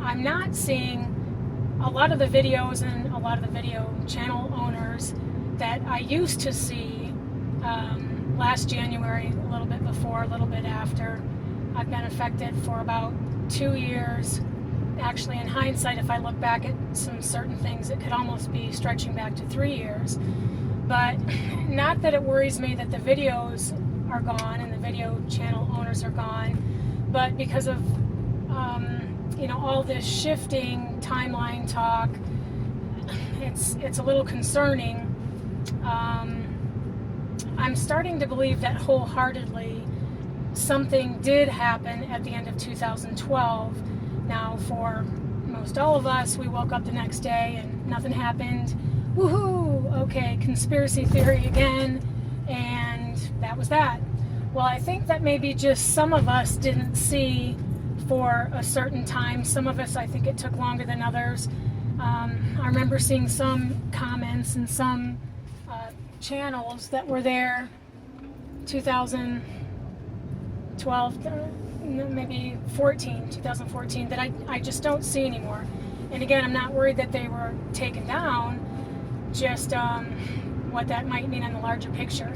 I'm not seeing a lot of the videos and a lot of the video channel owners that I used to see last January, a little bit before, a little bit after. I've been affected for about 2 years. Actually, in hindsight, if I look back at some certain things, it could almost be stretching back to 3 years. But not that it worries me that the videos are gone and the video channel owners are gone, but because of all this shifting timeline talk, it's a little concerning. I'm starting to believe that wholeheartedly something did happen at the end of 2012. Now, for most all of us, we woke up the next day and nothing happened. Woohoo! Okay, conspiracy theory again, and that was that. Well, I think that maybe just some of us didn't see for a certain time. Some of us, I think it took longer than others. I remember seeing some comments and some channels that were there 2012, maybe 2014, that I just don't see anymore. And again, I'm not worried that they were taken down, just what that might mean in the larger picture.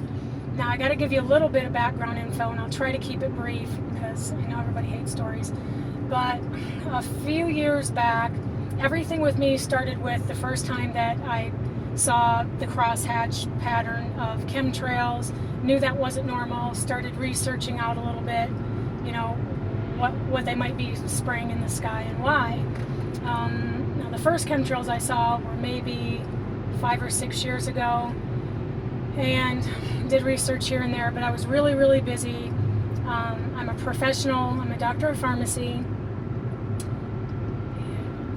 Now, I got to give you a little bit of background info, and I'll try to keep it brief because I know everybody hates stories. But a few years back, everything with me started with the first time that I saw the crosshatch pattern of chemtrails, knew that wasn't normal, started researching out a little bit, what they might be spraying in the sky and why. Now, the first chemtrails I saw were maybe 5 or 6 years ago, and did research here and there, but I was really, really busy. I'm a professional. I'm a doctor of pharmacy.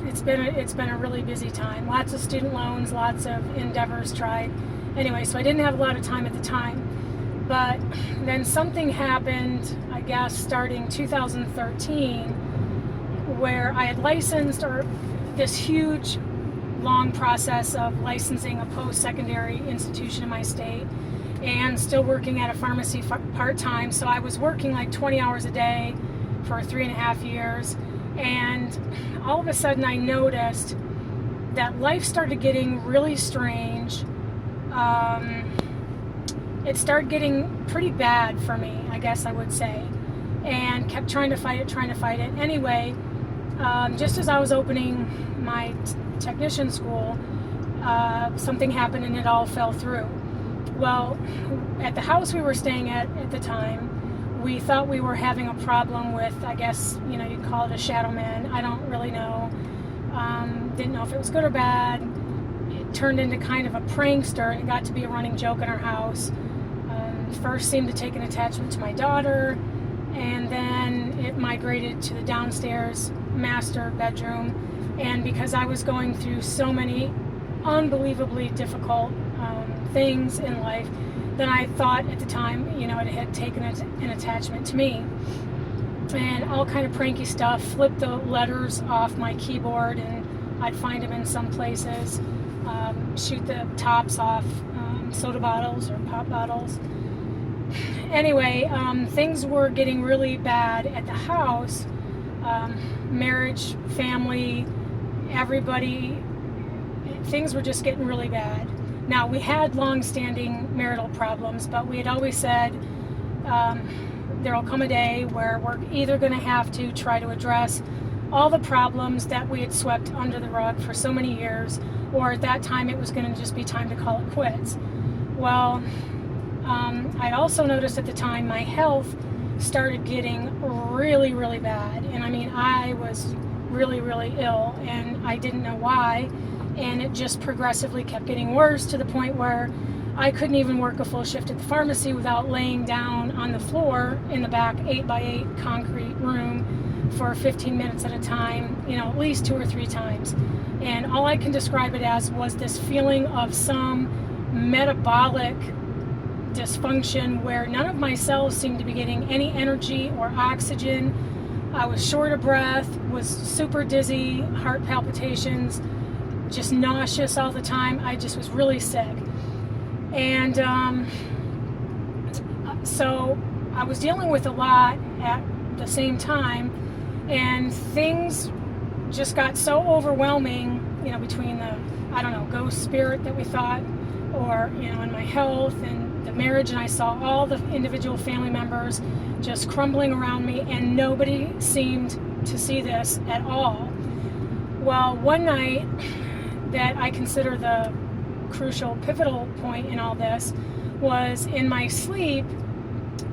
It's been a really busy time. Lots of student loans, lots of endeavors tried. Anyway, so I didn't have a lot of time at the time. But then something happened, I guess, starting 2013, where I had licensed, or this huge, long process of licensing a post-secondary institution in my state, and still working at a pharmacy part-time. So I was working like 20 hours a day for 3.5 years. And all of a sudden I noticed that life started getting really strange. It started getting pretty bad for me, I guess I would say, and kept trying to fight it. Anyway, just as I was opening my technician school, something happened and it all fell through. Well, at the house we were staying at the time, we thought we were having a problem with, I guess, you'd call it a shadow man. I don't really know. Didn't know if it was good or bad. It turned into kind of a prankster. It got to be a running joke in our house. First seemed to take an attachment to my daughter, and then it migrated to the downstairs master bedroom. And because I was going through so many unbelievably difficult things in life, then I thought at the time, it had taken an attachment to me. And all kind of pranky stuff, flipped the letters off my keyboard, and I'd find them in some places, shoot the tops off soda bottles or pop bottles. Anyway, things were getting really bad at the house. Marriage, family, everybody, things were just getting really bad. Now, we had long-standing marital problems, but we had always said there will come a day where we're either going to have to try to address all the problems that we had swept under the rug for so many years, or at that time it was going to just be time to call it quits. Well, I also noticed at the time my health started getting really, really bad. And I mean, I was really, really ill, and I didn't know why. And it just progressively kept getting worse to the point where I couldn't even work a full shift at the pharmacy without laying down on the floor in the back 8x8 concrete room for 15 minutes at a time, at least 2 or 3 times. And all I can describe it as was this feeling of some metabolic dysfunction where none of my cells seemed to be getting any energy or oxygen. I was short of breath, was super dizzy, heart palpitations, just nauseous all the time. I just was really sick. And so I was dealing with a lot at the same time, and things just got so overwhelming, between the, I don't know, ghost spirit that we thought, or, and my health and the marriage, and I saw all the individual family members just crumbling around me, and nobody seemed to see this at all. Well, one night that I consider the crucial, pivotal point in all this was in my sleep.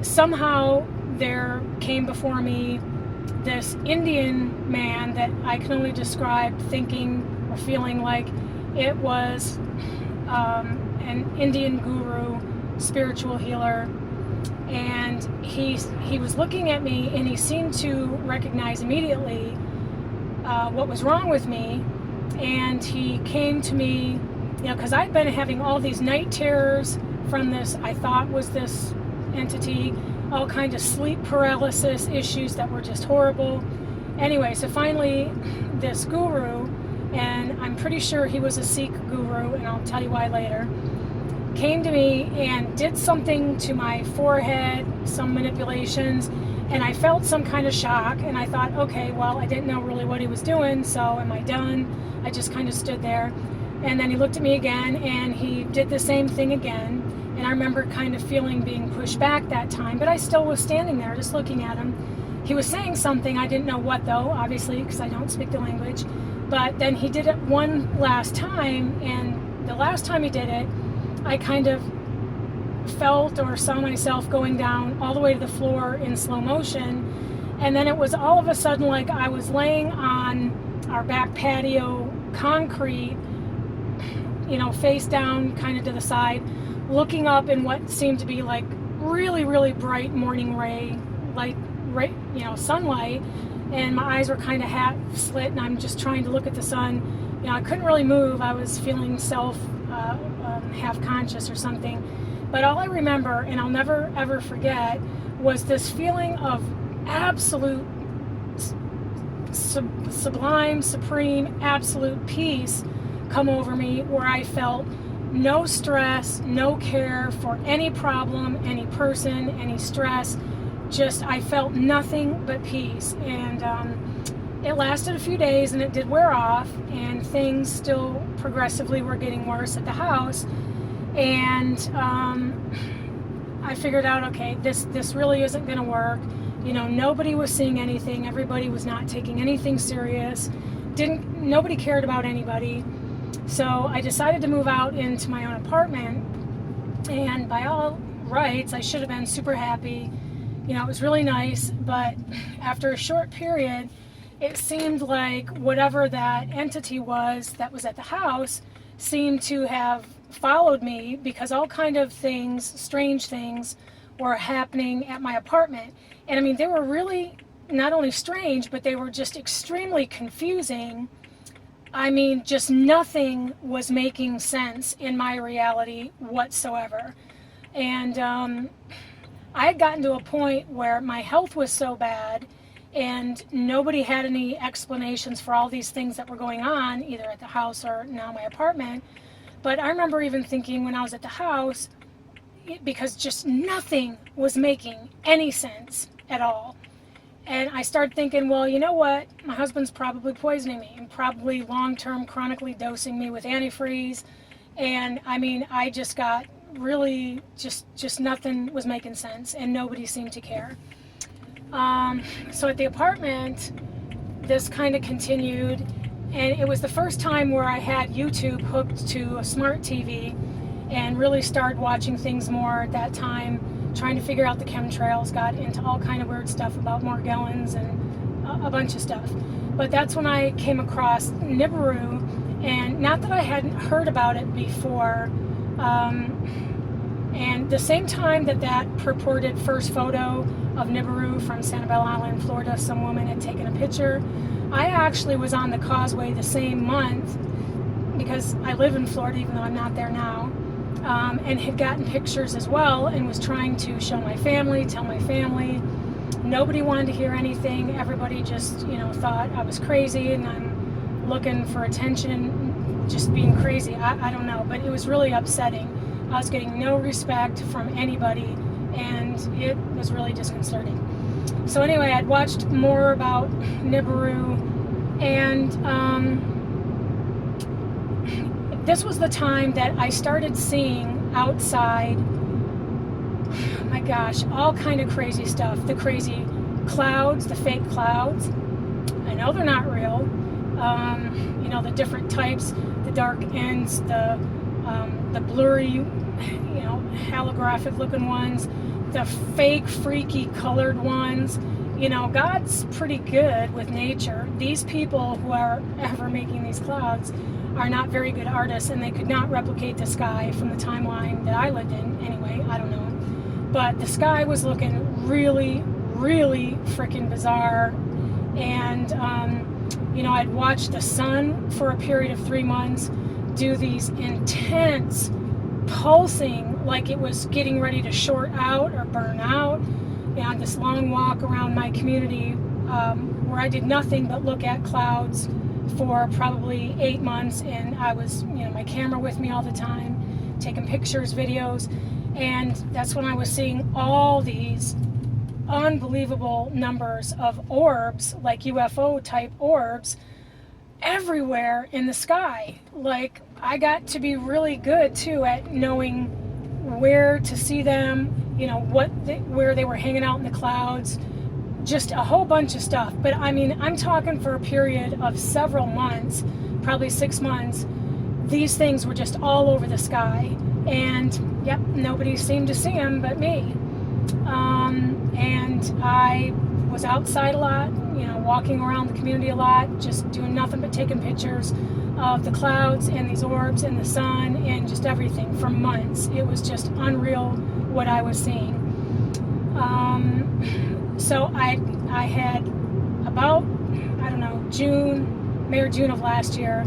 Somehow there came before me this Indian man that I can only describe thinking or feeling like it was an Indian guru, spiritual healer, and he was looking at me, and he seemed to recognize immediately what was wrong with me, and he came to me, because I'd been having all these night terrors from this, I thought was this entity, all kinds of sleep paralysis issues that were just horrible. Anyway, so finally this guru, and I'm pretty sure he was a Sikh guru, and I'll tell you why later, came to me and did something to my forehead, some manipulations, and I felt some kind of shock, and I thought, okay, well, I didn't know really what he was doing, so am I done? I just kind of stood there, and then he looked at me again, and he did the same thing again, and I remember kind of feeling being pushed back that time, but I still was standing there just looking at him. He was saying something, I didn't know what though, obviously, because I don't speak the language, but then he did it one last time, and the last time he did it, I kind of felt or saw myself going down all the way to the floor in slow motion, and then it was all of a sudden like I was laying on our back patio concrete, face down kind of to the side, looking up in what seemed to be like really, really bright morning ray light, sunlight, and my eyes were kind of half slit, and I'm just trying to look at the sun. I couldn't really move. I was feeling half conscious or something. But all I remember, and I'll never ever forget, was this feeling of absolute sublime, supreme, absolute peace come over me, where I felt no stress, no care for any problem, any person, any stress. Just, I felt nothing but peace. And it lasted a few days, and it did wear off, and things still progressively were getting worse at the house. And I figured out, okay, this really isn't going to work. Nobody was seeing anything. Everybody was not taking anything serious. Nobody cared about anybody. So I decided to move out into my own apartment, and by all rights, I should have been super happy. It was really nice, but after a short period, it seemed like whatever that entity was that was at the house seemed to have followed me, because all kind of things, strange things, were happening at my apartment. And I mean, they were really not only strange, but they were just extremely confusing. I mean, just nothing was making sense in my reality whatsoever. And I had gotten to a point where my health was so bad, and nobody had any explanations for all these things that were going on, either at the house or now my apartment. But I remember even thinking when I was at the house, because just nothing was making any sense at all. And I started thinking, well, you know what? My husband's probably poisoning me, and probably long-term chronically dosing me with antifreeze. And I mean, I just got really, just nothing was making sense, and nobody seemed to care. So at the apartment, this kind of continued, and it was the first time where I had YouTube hooked to a smart TV, and really started watching things more at that time, trying to figure out the chemtrails, got into all kind of weird stuff about Morgellons and a bunch of stuff. But that's when I came across Nibiru, and not that I hadn't heard about it before, and the same time that purported first photo of Nibiru from Sanibel Island, Florida, some woman had taken a picture, I actually was on the causeway the same month, because I live in Florida even though I'm not there now, and had gotten pictures as well, and was trying to show my family, tell my family. Nobody wanted to hear anything. Everybody just, thought I was crazy, and I'm looking for attention, just being crazy. I don't know, but it was really upsetting. I was getting no respect from anybody, and it was really disconcerting. So anyway, I'd watched more about Nibiru, And this was the time that I started seeing outside, my gosh, all kind of crazy stuff. The crazy clouds, the fake clouds. I know they're not real. You know, the different types, the dark ends, the blurry, you know, holographic looking ones, the fake freaky colored ones. You know, God's pretty good with nature. These people who are ever making these clouds are not very good artists, and they could not replicate the sky from the timeline that I lived in. Anyway, I don't know. But the sky was looking really, really freaking bizarre. And, you know, I'd watched the sun for a period of 3 months do these intense pulsing, like it was getting ready to short out or burn out. And this long walk around my community where I did nothing but look at clouds for probably 8 months, and I was, you know, my camera with me all the time, taking pictures, videos, and that's when I was seeing all these unbelievable numbers of orbs, like UFO type orbs, everywhere in the sky. Like, I got to be really good too at knowing where to see them, you know, where they were hanging out in the clouds, just a whole bunch of stuff. But I mean, I'm talking for a period of several months, probably 6 months, these things were just all over the sky. And yep, nobody seemed to see them but me. And I was outside a lot, you know, walking around the community a lot, just doing nothing but taking pictures of the clouds and these orbs and the sun and just everything for months. It was just unreal what I was seeing. So I had about, I don't know, May or June of last year,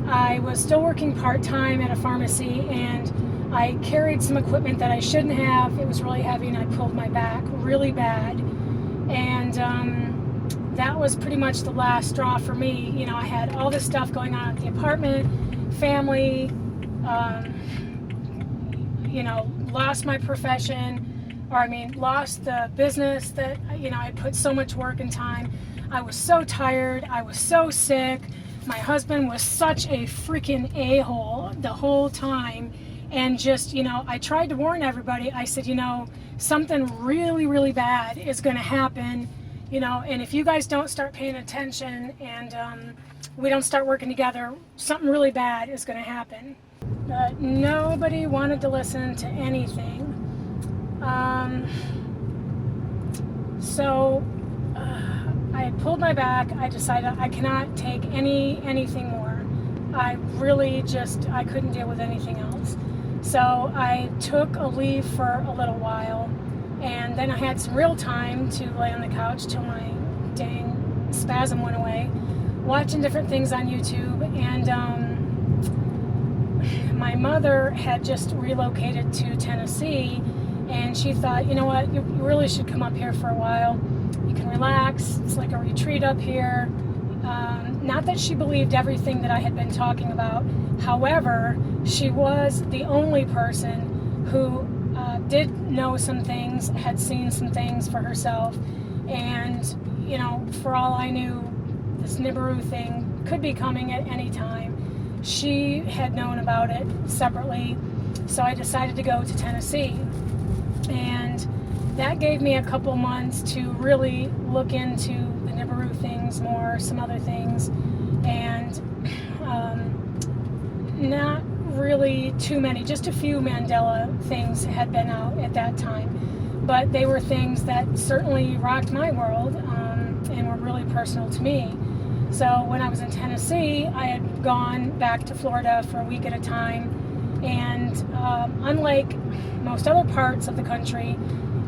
I was still working part-time at a pharmacy, and I carried some equipment that I shouldn't have. It was really heavy, and I pulled my back really bad. And that was pretty much the last straw for me. You know, I had all this stuff going on at the apartment, family, you know, lost my profession, lost the business that, you know, I put so much work and time. I was so tired. I was so sick. My husband was such a freaking a-hole the whole time. And just, you know, I tried to warn everybody. I said, you know, something really, really bad is going to happen, you know, and if you guys don't start paying attention and we don't start working together, something really bad is going to happen. But nobody wanted to listen to anything. So I had pulled my back. I decided I cannot take anything more. I really I couldn't deal with anything else. So I took a leave for a little while, and then I had some real time to lay on the couch till my dang spasm went away, watching different things on YouTube. And my mother had just relocated to Tennessee, and she thought, you know what, you really should come up here for a while. You can relax. It's like a retreat up here. Not that she believed everything that I had been talking about. However, she was the only person who did know some things, had seen some things for herself. And, you know, for all I knew, this Nibiru thing could be coming at any time. She had known about it separately. So I decided to go to Tennessee. And that gave me a couple months to really look into the Nibiru things more, some other things, and not really too many, just a few Mandela things had been out at that time, but they were things that certainly rocked my world and were really personal to me. So when I was in Tennessee, I had gone back to Florida for a week at a time, and unlike most other parts of the country,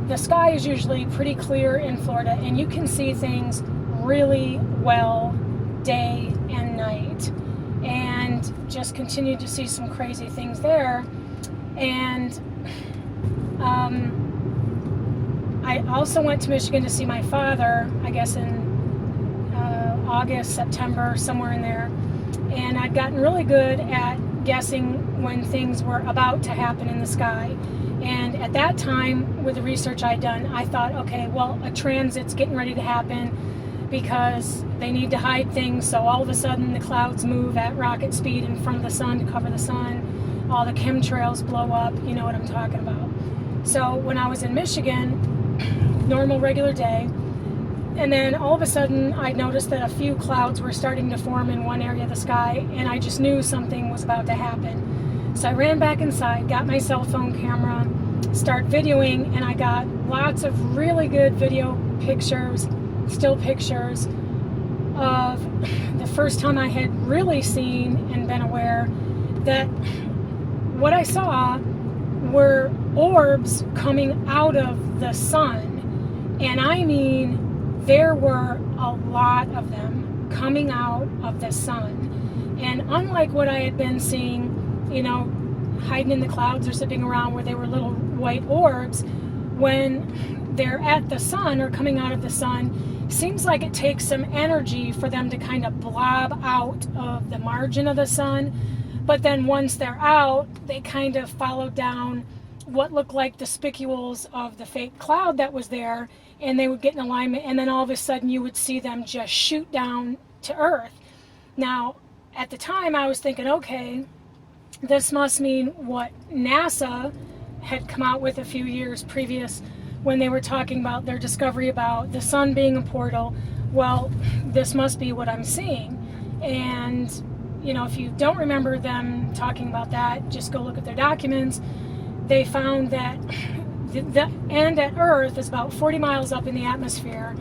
the sky is usually pretty clear in Florida, and you can see things really well day and night, and just continued to see some crazy things there. And I also went to Michigan to see my father, I guess in August, September, somewhere in there, and I'd gotten really good at guessing when things were about to happen in the sky. And at that time, with the research I'd done, I thought, okay, well, a transit's getting ready to happen, because they need to hide things. So all of a sudden the clouds move at rocket speed in front of the sun to cover the sun. All the chemtrails blow up. You know what I'm talking about. So when I was in Michigan, normal regular day, and then all of a sudden I noticed that a few clouds were starting to form in one area of the sky, and I just knew something was about to happen. So I ran back inside, got my cell phone camera, start videoing, and I got lots of really good video pictures, still pictures of the first time I had really seen and been aware that what I saw were orbs coming out of the sun. And I mean, there were a lot of them coming out of the sun. And unlike what I had been seeing, hiding in the clouds or zipping around where they were little white orbs, when they're at the sun or coming out of the sun, seems like it takes some energy for them to kind of blob out of the margin of the sun. But then once they're out, they kind of follow down what looked like the spicules of the fake cloud that was there, and they would get in alignment, and then all of a sudden you would see them just shoot down to Earth. Now, at the time I was thinking, okay, this must mean what NASA had come out with a few years previous when they were talking about their discovery about the sun being a portal. Well, this must be what I'm seeing. And, if you don't remember them talking about that, just go look at their documents. They found that the end at Earth is about 40 miles up in the atmosphere,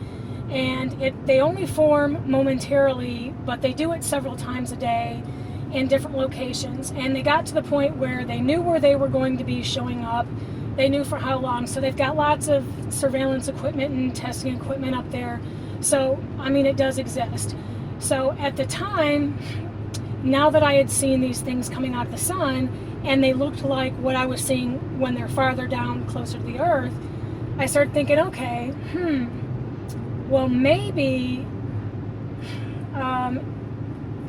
and they only form momentarily, but they do it several times a day in different locations. And they got to the point where they knew where they were going to be showing up. They knew for how long. So they've got lots of surveillance equipment and testing equipment up there. So, it does exist. So at the time, now that I had seen these things coming out of the sun, and they looked like what I was seeing when they're farther down, closer to the Earth, I started thinking, okay, well, maybe,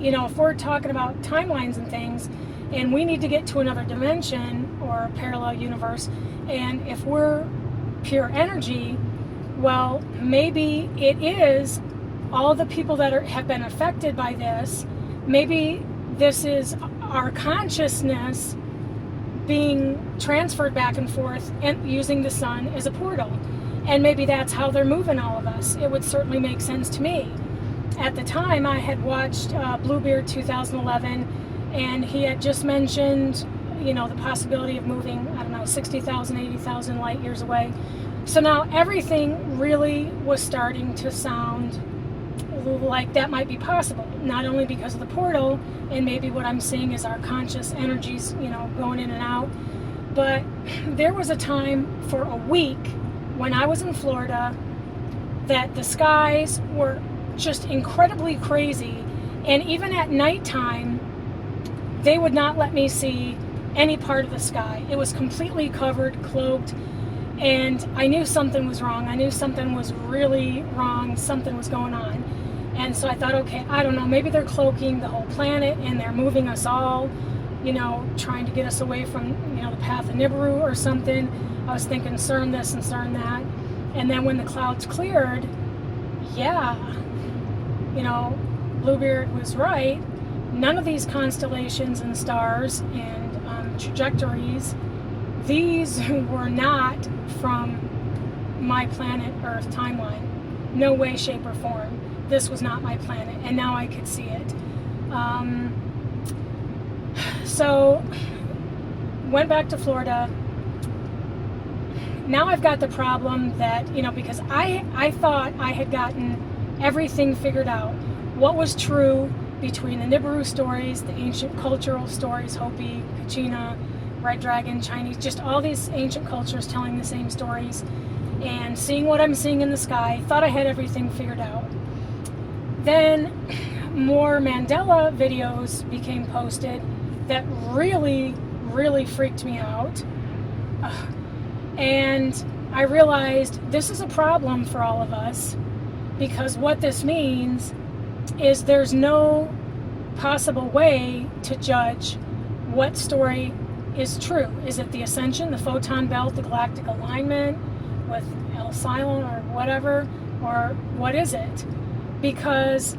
if we're talking about timelines and things, and we need to get to another dimension or parallel universe, and if we're pure energy, well, maybe it is all the people that have been affected by this. Maybe this is our consciousness being transferred back and forth and using the sun as a portal. And maybe that's how they're moving all of us. It would certainly make sense to me. At the time, I had watched Bluebeard 2011, and he had just mentioned, the possibility of moving, 60,000, 80,000 light years away. So now everything really was starting to sound like that might be possible, not only because of the portal, and maybe what I'm seeing is our conscious energies, going in and out, but there was a time for a week when I was in Florida that the skies were just incredibly crazy, and even at nighttime, they would not let me see any part of the sky. It was completely covered, cloaked, and I knew something was wrong. I knew something was really wrong, something was going on. And so I thought, okay, I don't know, maybe they're cloaking the whole planet and they're moving us all, trying to get us away from, the path of Nibiru or something. I was thinking CERN this and CERN that. And then when the clouds cleared, yeah, Bluebeard was right. None of these constellations and stars and trajectories, these were not from my planet Earth timeline. No way, shape, or form. This was not my planet, and now I could see it. So, went back to Florida. Now I've got the problem that, because I thought I had gotten everything figured out. What was true between the Nibiru stories, the ancient cultural stories, Hopi, Kachina, Red Dragon, Chinese, just all these ancient cultures telling the same stories, and seeing what I'm seeing in the sky, thought I had everything figured out. Then more Mandela videos became posted that really, really freaked me out. And I realized this is a problem for all of us, because what this means is there's no possible way to judge what story is true. Is it the ascension, the photon belt, the galactic alignment with El Silent or whatever, or what is it? because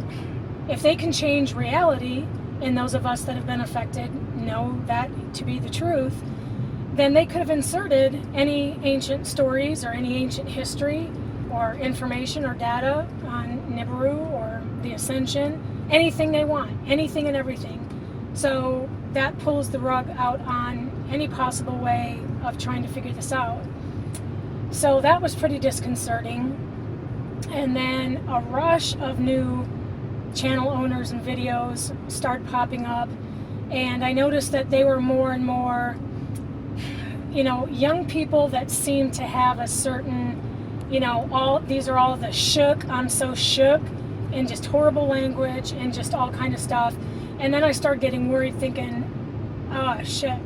if they can change reality, and those of us that have been affected know that to be the truth, then they could have inserted any ancient stories or any ancient history or information or data on Nibiru or the Ascension, anything they want, anything and everything. So that pulls the rug out on any possible way of trying to figure this out. So that was pretty disconcerting. And then a rush of new channel owners and videos started popping up, and I noticed that they were more and more, young people that seemed to have a certain, these are all the shook, I'm so shook, and just horrible language and just all kind of stuff. And then I started getting worried, thinking, oh shit,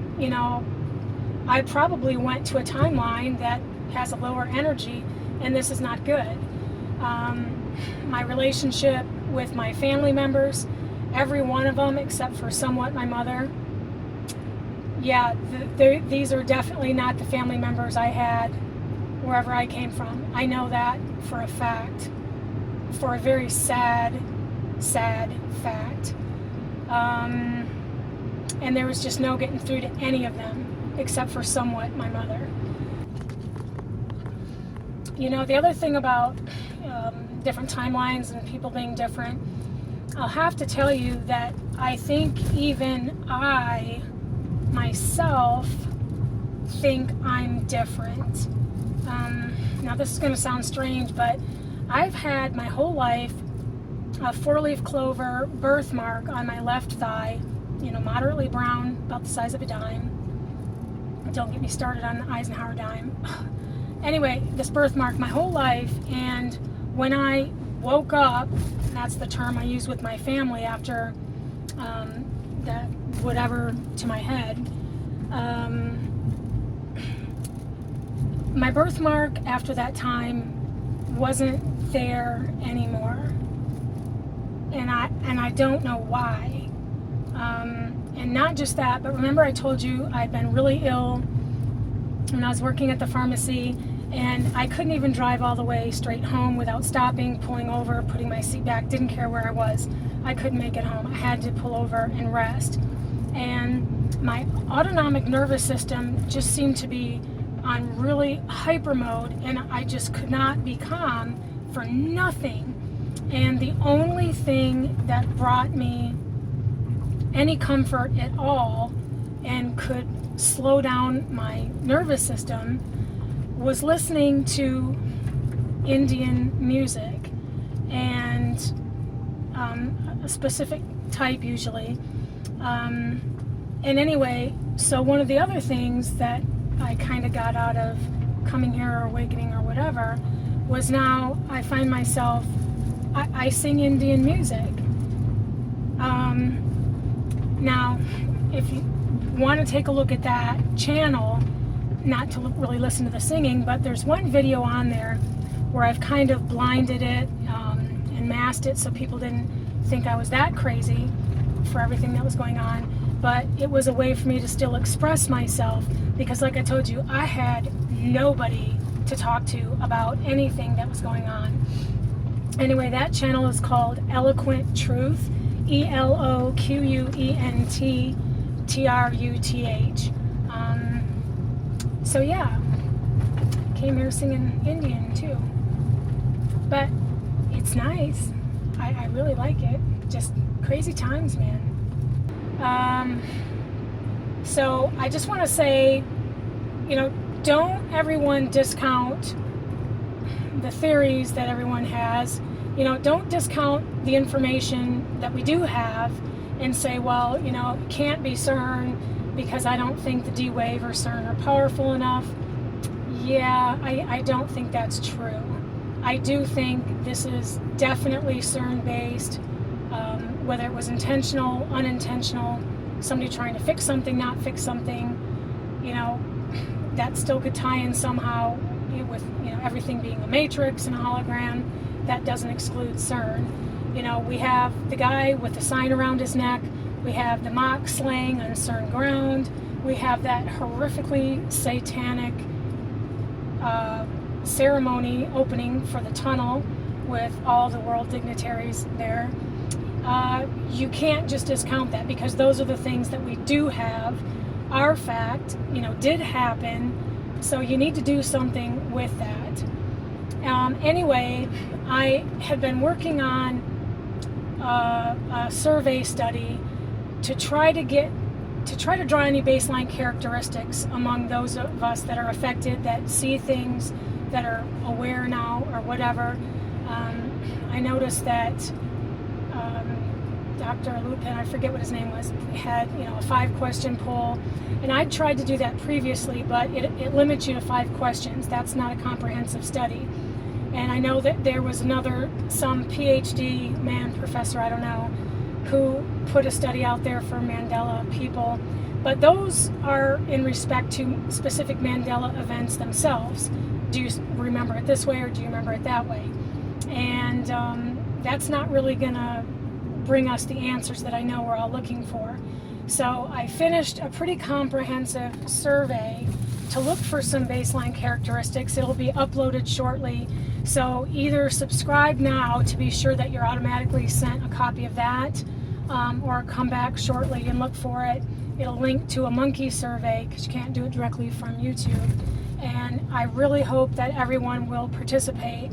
I probably went to a timeline that has a lower energy, and this is not good. My relationship with my family members, every one of them except for somewhat my mother, these are definitely not the family members I had wherever I came from. I know that for a fact, for a very sad fact. And there was just no getting through to any of them except for somewhat my mother. The other thing about different timelines and people being different, I'll have to tell you that I think even I myself think I'm different. Now this is going to sound strange, but I've had my whole life a 4-leaf clover birthmark on my left thigh, moderately brown, about the size of a dime. Don't get me started on the Eisenhower dime. Anyway, this birthmark my whole life, and when I woke up, that's the term I use with my family after that whatever to my head, my birthmark after that time wasn't there anymore, and I don't know why. And not just that, but remember I told you I'd been really ill when I was working at the pharmacy, and I couldn't even drive all the way straight home without stopping, pulling over, putting my seat back, didn't care where I was. I couldn't make it home. I had to pull over and rest. And my autonomic nervous system just seemed to be on really hyper mode, and I just could not be calm for nothing. And the only thing that brought me any comfort at all and could slow down my nervous system was listening to Indian music, and a specific type usually. And anyway, so one of the other things that I kind of got out of coming here or awakening or whatever was now I find myself, I sing Indian music. Now, if you want to take a look at that channel, not to really listen to the singing, but there's one video on there where I've kind of blinded it and masked it so people didn't think I was that crazy for everything that was going on. But it was a way for me to still express myself, because like I told you, I had nobody to talk to about anything that was going on. Anyway, that channel is called Eloquent Truth, ELOQUENTTRUTH. So yeah, came here singing Indian too. But it's nice. I really like it. Just crazy times, man. So I just want to say, don't everyone discount the theories that everyone has. Don't discount the information that we do have and say, well, it can't be CERN because I don't think the D-Wave or CERN are powerful enough. Yeah, I don't think that's true. I do think this is definitely CERN-based, whether it was intentional, unintentional, somebody trying to fix something, not fix something, that still could tie in somehow with, everything being a matrix and a hologram. That doesn't exclude CERN. We have the guy with the sign around his neck. We have the mock slaying on CERN ground. We have that horrifically satanic ceremony opening for the tunnel with all the world dignitaries there, you can't just discount that, because those are the things that we do have, are fact, did happen. So you need to do something with that. Anyway, I had been working on a survey study to try to draw any baseline characteristics among those of us that are affected, that see things, that are aware now or whatever. I noticed that Dr. Lupin, I forget what his name was, had a 5-question poll, and I tried to do that previously, but it limits you to 5 questions. That's not a comprehensive study. And I know that there was some PhD man, professor, I don't know, who put a study out there for Mandela people, but those are in respect to specific Mandela events themselves. Do you remember it this way, or do you remember it that way? And that's not really gonna bring us the answers that I know we're all looking for. So I finished a pretty comprehensive survey to look for some baseline characteristics. It'll be uploaded shortly, so either subscribe now to be sure that you're automatically sent a copy of that, or come back shortly and look for it. It'll link to a monkey survey, because you can't do it directly from YouTube. And I really hope that everyone will participate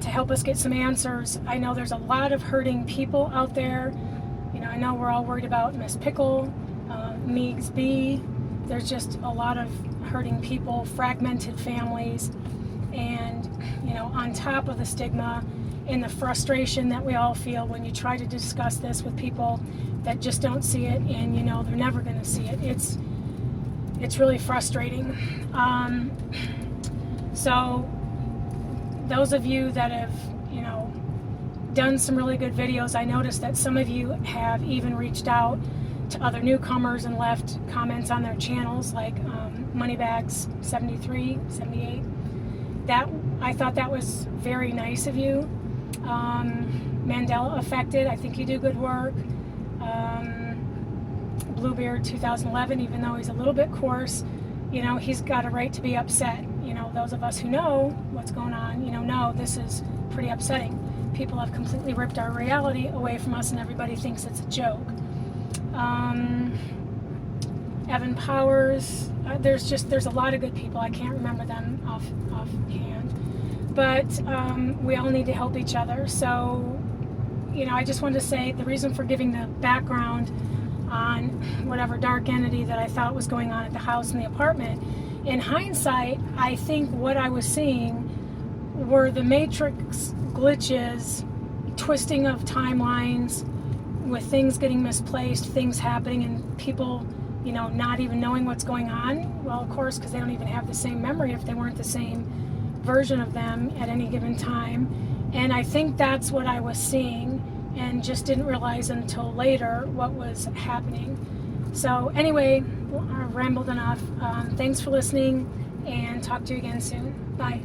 to help us get some answers. I know there's a lot of hurting people out there. I know we're all worried about Miss Pickle, Meigs B. There's just a lot of hurting people, fragmented families, and on top of the stigma and the frustration that we all feel when you try to discuss this with people that just don't see it, and they're never going to see it. It's really frustrating. So those of you that have done some really good videos, I noticed that some of you have even reached out to other newcomers and left comments on their channels, like Moneybags 73, 78. I thought that was very nice of you. Mandela Affected, I think you do good work. Bluebeard 2011, even though he's a little bit coarse, he's got a right to be upset. Those of us who know what's going on, know this is pretty upsetting. People have completely ripped our reality away from us, and everybody thinks it's a joke. Evan Powers, there's a lot of good people. I can't remember them offhand, but we all need to help each other. So, I just wanted to say the reason for giving the background on whatever dark entity that I thought was going on at the house and the apartment. In hindsight, I think what I was seeing were the matrix glitches, twisting of timelines, with things getting misplaced, things happening, and people, not even knowing what's going on. Well, of course, because they don't even have the same memory if they weren't the same version of them at any given time. And I think that's what I was seeing, and just didn't realize until later what was happening. So anyway, I rambled enough. Thanks for listening, and talk to you again soon. Bye.